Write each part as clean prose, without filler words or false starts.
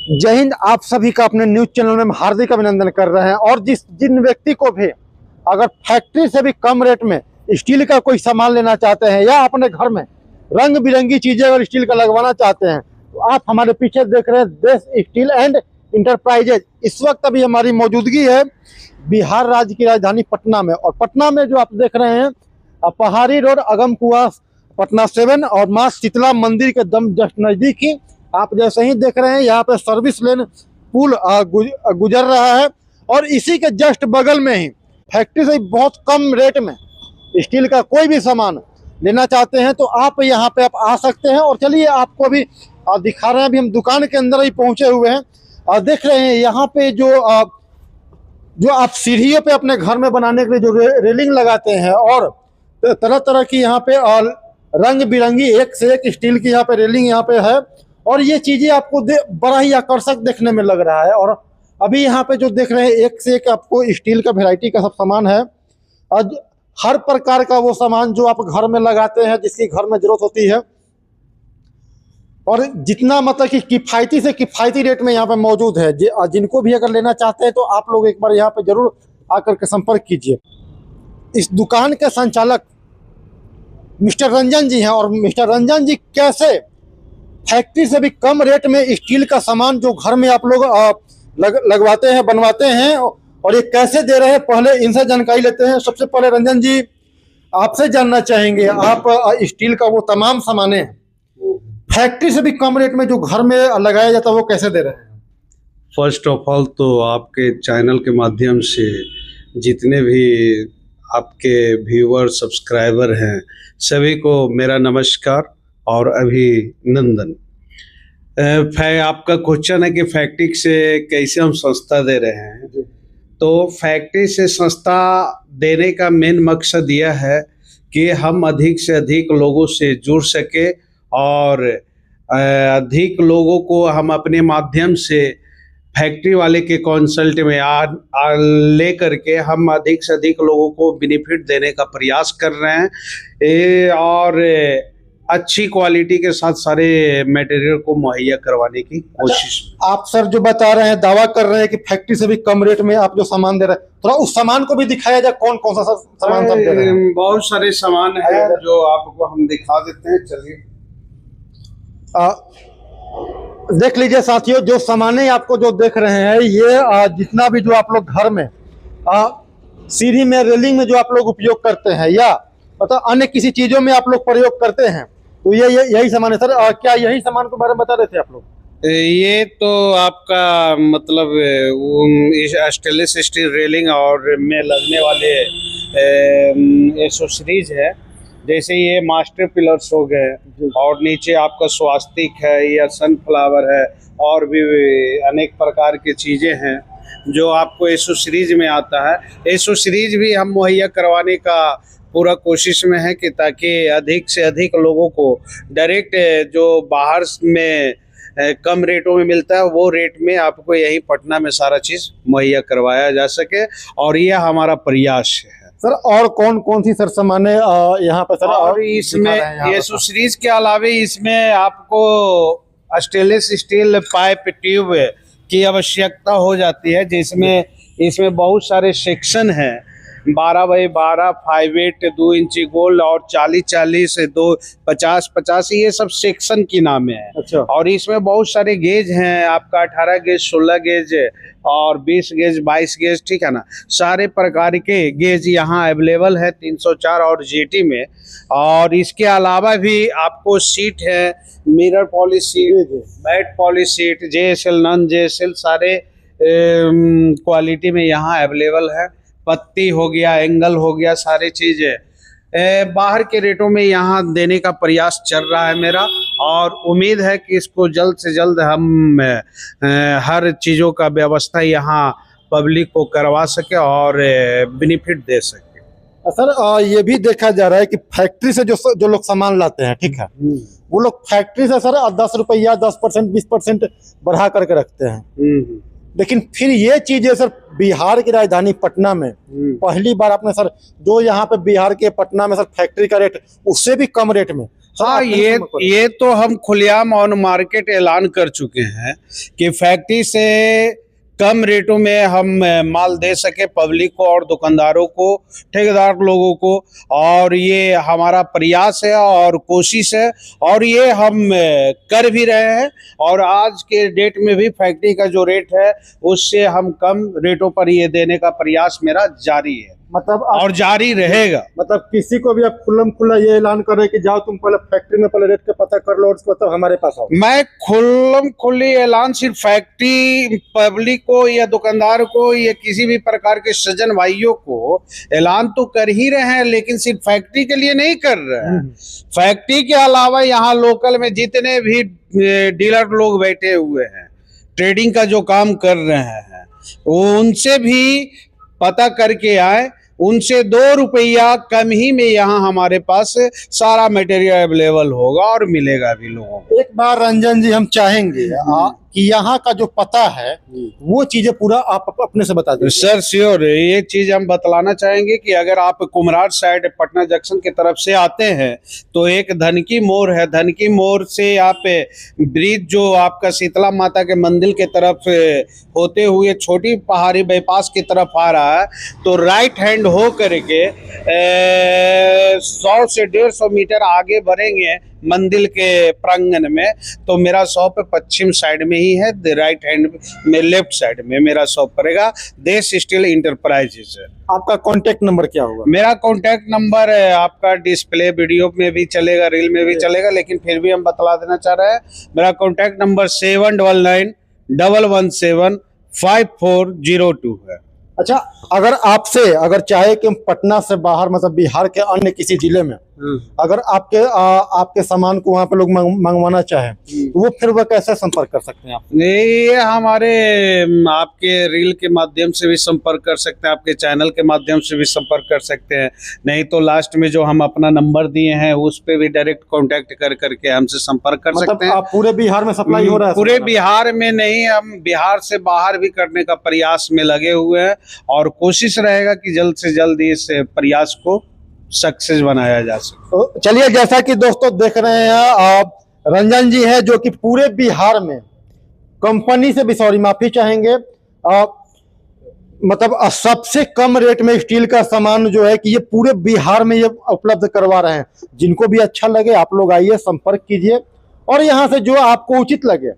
जय हिंद। आप सभी का अपने न्यूज चैनल में हार्दिक अभिनंदन कर रहे हैं। और जिन व्यक्ति को भी अगर फैक्ट्री से भी कम रेट में स्टील का कोई सामान लेना चाहते हैं या अपने घर में रंग बिरंगी चीजें अगर स्टील का लगवाना चाहते हैं तो आप हमारे पीछे देख रहे हैं देश स्टील एंड इंटरप्राइजेज। इस वक्त अभी हमारी मौजूदगी है बिहार राज्य की राजधानी पटना में। और पटना में जो आप देख रहे हैं पहाड़ी रोड, अगम कुआं, पटना 7 और माँ शीतला मंदिर के दम जस्ट नजदीक ही आप जैसे ही देख रहे हैं यहाँ पे सर्विस लेन पुल गुजर रहा है। और इसी के जस्ट बगल में ही फैक्ट्री से बहुत कम रेट में स्टील का कोई भी सामान लेना चाहते हैं तो आप यहाँ पे आप आ सकते हैं। और चलिए आपको अभी दिखा रहे हैं। अभी हम दुकान के अंदर ही पहुंचे हुए हैं और देख रहे हैं यहाँ पे जो आप सीढ़ियों पे अपने घर में बनाने के लिए जो रेलिंग लगाते हैं और तरह तरह की यहाँ पे रंग बिरंगी एक से एक स्टील की यहाँ पे रेलिंग यहाँ पे है। और ये चीजें आपको बड़ा ही आकर्षक देखने में लग रहा है। और अभी यहाँ पे जो देख रहे हैं एक से एक आपको स्टील का वैरायटी का सब सामान है। और हर प्रकार का वो सामान जो आप घर में लगाते हैं जिसकी घर में जरूरत होती है और जितना मतलब कि किफायती से किफायती रेट में यहाँ पे मौजूद है। जिनको भी अगर लेना चाहते हैं तो आप लोग एक बार यहाँ पे जरूर आकर के संपर्क कीजिए। इस दुकान के संचालक मिस्टर रंजन जी हैं। और मिस्टर रंजन जी कैसे फैक्ट्री से भी कम रेट में स्टील का सामान जो घर में आप लोग लगवाते हैं, बनवाते हैं और ये कैसे दे रहे हैं, पहले इनसे जानकारी लेते हैं। सबसे पहले रंजन जी आपसे जानना चाहेंगे, आप स्टील का वो तमाम सामाने फैक्ट्री से भी कम रेट में जो घर में लगाया जाता है वो कैसे दे रहे हैं? फर्स्ट ऑफ ऑल तो आपके चैनल के माध्यम से जितने भी आपके व्यूअर सब्सक्राइबर हैं सभी को मेरा नमस्कार और अभिनंदन। आपका क्वेश्चन है कि फैक्ट्री से कैसे हम सस्ता दे रहे हैं। तो फैक्ट्री से सस्ता देने का मेन मकसद यह है कि हम अधिक से अधिक लोगों से जुड़ सके और अधिक लोगों को हम अपने माध्यम से फैक्ट्री वाले के कंसल्ट में ले करके हम अधिक से अधिक लोगों को बेनिफिट देने का प्रयास कर रहे हैं और अच्छी क्वालिटी के साथ सारे मटेरियल को मुहैया करवाने की कोशिश। आप सर जो बता रहे हैं, दावा कर रहे हैं कि फैक्ट्री से भी कम रेट में आप जो सामान दे रहे हैं, थोड़ा उस सामान को भी दिखाया जाए। कौन कौन सा सामान सब दे रहे हैं? बहुत सारे सामान है जो आपको हम दिखा देते हैं। चलिए देख लीजिए साथियों, जो सामाने आपको जो देख रहे हैं ये जितना भी जो आप लोग घर में सीढ़ी में रेलिंग में जो आप लोग उपयोग करते हैं या मतलब अन्य किसी चीजों में आप लोग प्रयोग करते हैं तो ये यही सामान है सर। क्या यही सामान के बारे में बता रहे थे आप लोग? ये तो आपका मतलब स्टेनलेस स्टील रेलिंग और में लगने वाले एसोसरीज है। जैसे ये मास्टर पिलर्स हो गए और नीचे आपका स्वास्तिक है या सनफ्लावर है और भी अनेक प्रकार की चीज़ें हैं जो आपको एसोसरीज में आता है। एसोसरीज भी हम मुहैया करवाने का पूरा कोशिश में है कि ताकि अधिक से अधिक लोगों को डायरेक्ट जो बाहर में कम रेटों में मिलता है वो रेट में आपको यही पटना में सारा चीज़ मुहैया करवाया जा सके और यह हमारा प्रयास है। सर और कौन कौन सी सर सामान है यहाँ पे सर? और इसमें एसोसरीज के अलावा इसमें आपको स्टेनलेस स्टील पाइप ट्यूब की आवश्यकता हो जाती है जिसमें इसमें बहुत सारे सेक्शन हैं। 12x12 5/8 2 इंची गोल्ड और 40-40 2 50-50 ये सब सेक्शन की नाम है। अच्छा। और इसमें बहुत सारे गेज हैं आपका 18 गेज 16 गेज और 20 गेज 22 गेज, ठीक है ना। सारे प्रकार के गेज यहाँ अवेलेबल है 304 और जीटी में। और इसके अलावा भी आपको सीट है, mirror polish sheet, matt polish sheet, JSL non JSL सारे क्वालिटी में यहाँ अवेलेबल है। पत्ती हो गया, एंगल हो गया, सारी चीज़ें बाहर के रेटों में यहाँ देने का प्रयास चल रहा है मेरा। और उम्मीद है कि इसको जल्द से जल्द हम हर चीज़ों का व्यवस्था यहाँ पब्लिक को करवा सके और बेनिफिट दे सके। सर ये भी देखा जा रहा है कि फैक्ट्री से जो लोग सामान लाते हैं, ठीक है, वो लोग फैक्ट्री से सर 10 रुपया 10% 20% बढ़ा करके रखते हैं। लेकिन फिर ये चीजें सर बिहार की राजधानी पटना में पहली बार आपने सर जो यहाँ पे बिहार के पटना में सर फैक्ट्री का रेट उससे भी कम रेट में हाँ, ये तो हम खुलेआम ऑन मार्केट ऐलान कर चुके हैं कि फैक्ट्री से कम रेटों में हम माल दे सके पब्लिक को और दुकानदारों को, ठेकेदार लोगों को, और ये हमारा प्रयास है और कोशिश है और ये हम कर भी रहे हैं। और आज के डेट में भी फैक्ट्री का जो रेट है उससे हम कम रेटों पर ये देने का प्रयास मेरा जारी है, मतलब और जारी रहेगा। मतलब किसी को भी आप खुल्लम खुल्ला ये ऐलान कर रहे हैं कि जाओ तुम पहले फैक्ट्री में पहले रेट का पता कर लो और उसको तब हमारे पास आओ। मैं खुल्लम खुल्ली ऐलान सिर्फ फैक्ट्री पब्लिक को या दुकानदार को या किसी भी प्रकार के सज्जन भाइयों को ऐलान तो कर ही रहे हैं, लेकिन सिर्फ फैक्ट्री के लिए नहीं कर रहे हैं। फैक्ट्री के अलावा यहाँ लोकल में जितने भी डीलर लोग बैठे हुए हैं, ट्रेडिंग का जो काम कर रहे हैं, वो उनसे भी पता करके आए। उनसे 2 रुपया कम ही में यहाँ हमारे पास सारा मटेरियल अवेलेबल होगा और मिलेगा भी लोगों को। एक बार रंजन जी हम चाहेंगे कि यहाँ का जो पता है वो चीजें पूरा आप अपने से बता दीजिए। सर श्योर, ये चीज हम बतलाना चाहेंगे कि अगर आप कुम्हरार साइड पटना जंक्शन की तरफ से आते हैं तो एक धनकी मोड़ है, धनकी मोड़ से आप ब्रिज जो आपका शीतला माता के मंदिर के तरफ होते हुए छोटी पहाड़ी बाईपास की तरफ आ रहा है, तो राइट हैंड हो करके 100 से 150 मीटर आगे बढ़ेंगे मंदिर के प्रांगण में, तो मेरा शॉप पश्चिम साइड में ही है, राइट हैंड में लेफ्ट साइड में मेरा शॉप पड़ेगा। देश स्टील इंटरप्राइजेज है। आपका कांटेक्ट नंबर क्या होगा? मेरा कांटेक्ट नंबर आपका डिस्प्ले वीडियो में भी चलेगा, रील में भी चलेगा, लेकिन फिर भी हम बतला देना चाह रहे हैं। मेरा कांटेक्ट नंबर 7991115402 है। अच्छा, अगर चाहे कि हम पटना से बाहर मतलब बिहार के अन्य किसी जिले में अगर आपके सामान को वहाँ पे लोग मंगवाना चाहे तो वो फिर वह कैसे संपर्क कर सकते हैं आप? ये हमारे आपके रील के माध्यम से भी संपर्क कर सकते हैं, आपके चैनल के माध्यम से भी संपर्क कर सकते हैं, नहीं तो लास्ट में जो हम अपना नंबर दिए हैं उस पे भी डायरेक्ट कांटेक्ट कर करके हमसे संपर्क कर सकते हैं। आप पूरे बिहार में सप्लाई हो रहा है? पूरे बिहार में नहीं, हम बिहार से बाहर भी करने का प्रयास में लगे हुए हैं और कोशिश रहेगा कि जल्द से जल्द इस प्रयास को सक्सेस बनाया जा सके। तो चलिए, जैसा कि दोस्तों देख रहे हैं आप, रंजन जी है जो कि पूरे बिहार में कंपनी से भी सॉरी माफी चाहेंगे, मतलब सबसे कम रेट में स्टील का सामान जो है कि ये पूरे बिहार में ये उपलब्ध करवा रहे हैं। जिनको भी अच्छा लगे आप लोग आइए, संपर्क कीजिए और यहाँ से जो आपको उचित लगे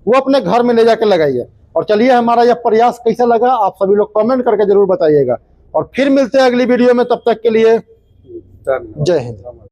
वो अपने घर में ले जाकर लगाइए। और चलिए, हमारा यह प्रयास कैसा लगा आप सभी लोग कमेंट करके जरूर बताइएगा और फिर मिलते हैं अगली वीडियो में। तब तक के लिए जय हिंद।